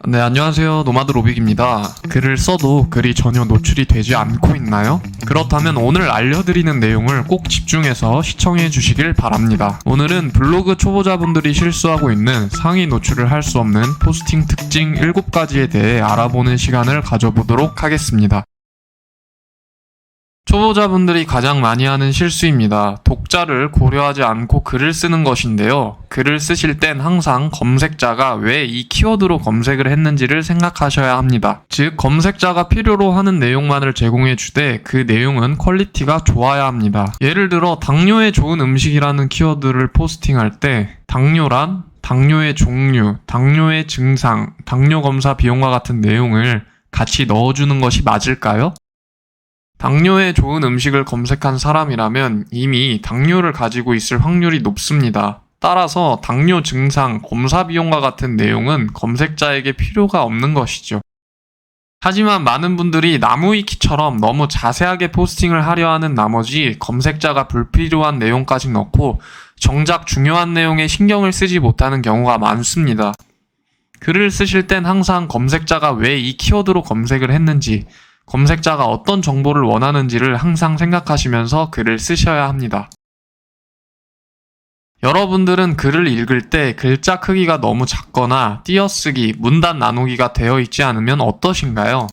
네, 안녕하세요. 노마드 로빅입니다. 글을 써도 글이 전혀 노출이 되지 않고 있나요? 그렇다면 오늘 알려드리는 내용을 꼭 집중해서 시청해 주시길 바랍니다. 오늘은 블로그 초보자분들이 실수하고 있는 상위 노출을 할 수 없는 포스팅 특징 7가지에 대해 알아보는 시간을 가져보도록 하겠습니다. 초보자분들이 가장 많이 하는 실수입니다. 독자를 고려하지 않고 글을 쓰는 것인데요. 글을 쓰실 땐 항상 검색자가 왜 이 키워드로 검색을 했는지를 생각하셔야 합니다. 즉, 검색자가 필요로 하는 내용만을 제공해 주되 그 내용은 퀄리티가 좋아야 합니다. 예를 들어 당뇨에 좋은 음식이라는 키워드를 포스팅할 때 당뇨란 당뇨의 종류, 당뇨의 증상, 당뇨 검사 비용과 같은 내용을 같이 넣어주는 것이 맞을까요? 당뇨에 좋은 음식을 검색한 사람이라면 이미 당뇨를 가지고 있을 확률이 높습니다. 따라서 당뇨 증상, 검사 비용과 같은 내용은 검색자에게 필요가 없는 것이죠. 하지만 많은 분들이 나무위키처럼 너무 자세하게 포스팅을 하려 하는 나머지 검색자가 불필요한 내용까지 넣고 정작 중요한 내용에 신경을 쓰지 못하는 경우가 많습니다. 글을 쓰실 땐 항상 검색자가 왜 이 키워드로 검색을 했는지, 검색자가 어떤 정보를 원하는지를 항상 생각하시면서 글을 쓰셔야 합니다. 여러분들은 글을 읽을 때 글자 크기가 너무 작거나 띄어쓰기, 문단 나누기가 되어 있지 않으면 어떠신가요?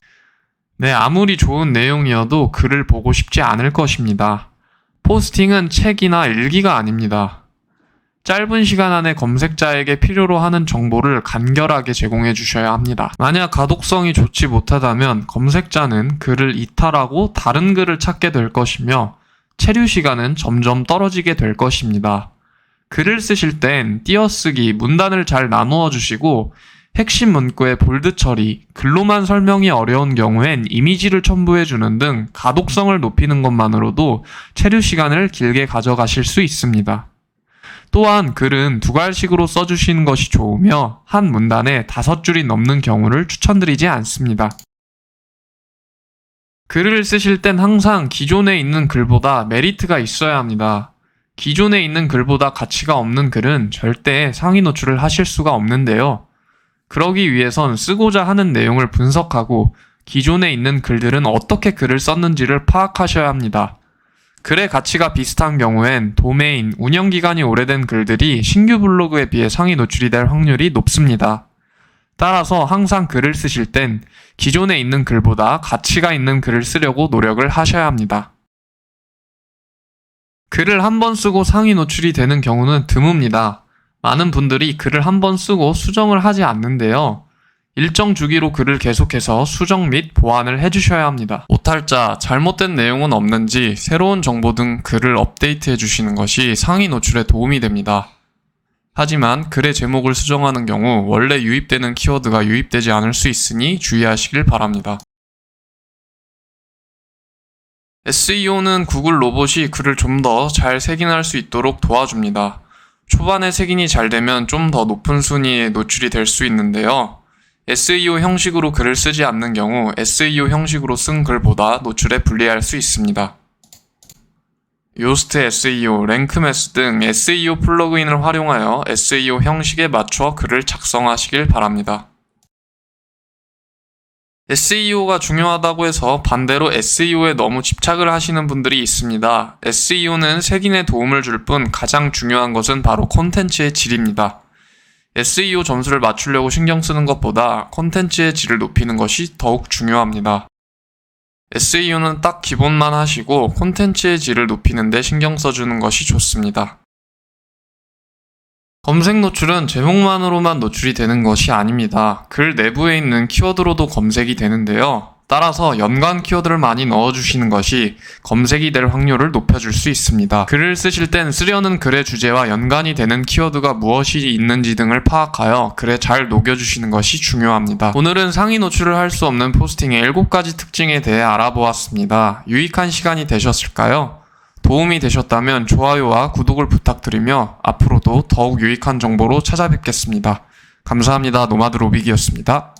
네, 아무리 좋은 내용이어도 글을 보고 싶지 않을 것입니다. 포스팅은 책이나 일기가 아닙니다. 짧은 시간 안에 검색자에게 필요로 하는 정보를 간결하게 제공해 주셔야 합니다. 만약 가독성이 좋지 못하다면 검색자는 글을 이탈하고 다른 글을 찾게 될 것이며 체류 시간은 점점 떨어지게 될 것입니다. 글을 쓰실 땐 띄어쓰기, 문단을 잘 나누어 주시고 핵심 문구의 볼드 처리, 글로만 설명이 어려운 경우엔 이미지를 첨부해 주는 등 가독성을 높이는 것만으로도 체류 시간을 길게 가져가실 수 있습니다. 또한 글은 두괄식으로 써주시는 것이 좋으며 한 문단에 5줄이 넘는 경우를 추천드리지 않습니다. 글을 쓰실 땐 항상 기존에 있는 글보다 메리트가 있어야 합니다. 기존에 있는 글보다 가치가 없는 글은 절대 상위 노출을 하실 수가 없는데요. 그러기 위해선 쓰고자 하는 내용을 분석하고 기존에 있는 글들은 어떻게 글을 썼는지를 파악하셔야 합니다. 글의 가치가 비슷한 경우엔 도메인, 운영기간이 오래된 글들이 신규 블로그에 비해 상위 노출이 될 확률이 높습니다. 따라서 항상 글을 쓰실 땐 기존에 있는 글보다 가치가 있는 글을 쓰려고 노력을 하셔야 합니다. 글을 한 번 쓰고 상위 노출이 되는 경우는 드뭅니다. 많은 분들이 글을 한 번 쓰고 수정을 하지 않는데요. 일정 주기로 글을 계속해서 수정 및 보완을 해주셔야 합니다. 오탈자, 잘못된 내용은 없는지 새로운 정보 등 글을 업데이트 해주시는 것이 상위 노출에 도움이 됩니다. 하지만 글의 제목을 수정하는 경우 원래 유입되는 키워드가 유입되지 않을 수 있으니 주의하시길 바랍니다. SEO는 구글 로봇이 글을 좀 더 잘 색인할 수 있도록 도와줍니다. 초반에 색인이 잘 되면 좀 더 높은 순위에 노출이 될 수 있는데요. SEO 형식으로 글을 쓰지 않는 경우 SEO 형식으로 쓴 글보다 노출에 불리할 수 있습니다. 요스트 SEO, 랭크매스 등 SEO 플러그인을 활용하여 SEO 형식에 맞춰 글을 작성하시길 바랍니다. SEO가 중요하다고 해서 반대로 SEO에 너무 집착을 하시는 분들이 있습니다. SEO는 색인에 도움을 줄 뿐 가장 중요한 것은 바로 콘텐츠의 질입니다. SEO 점수를 맞추려고 신경 쓰는 것보다 콘텐츠의 질을 높이는 것이 더욱 중요합니다. SEO는 딱 기본만 하시고 콘텐츠의 질을 높이는 데 신경 써주는 것이 좋습니다. 검색 노출은 제목만으로만 노출이 되는 것이 아닙니다. 글 내부에 있는 키워드로도 검색이 되는데요. 따라서 연관 키워드를 많이 넣어주시는 것이 검색이 될 확률을 높여줄 수 있습니다. 글을 쓰실 땐 쓰려는 글의 주제와 연관이 되는 키워드가 무엇이 있는지 등을 파악하여 글에 잘 녹여주시는 것이 중요합니다. 오늘은 상위 노출을 할 수 없는 포스팅의 7가지 특징에 대해 알아보았습니다. 유익한 시간이 되셨을까요? 도움이 되셨다면 좋아요와 구독을 부탁드리며 앞으로도 더욱 유익한 정보로 찾아뵙겠습니다. 감사합니다. 노마드 로빅이었습니다.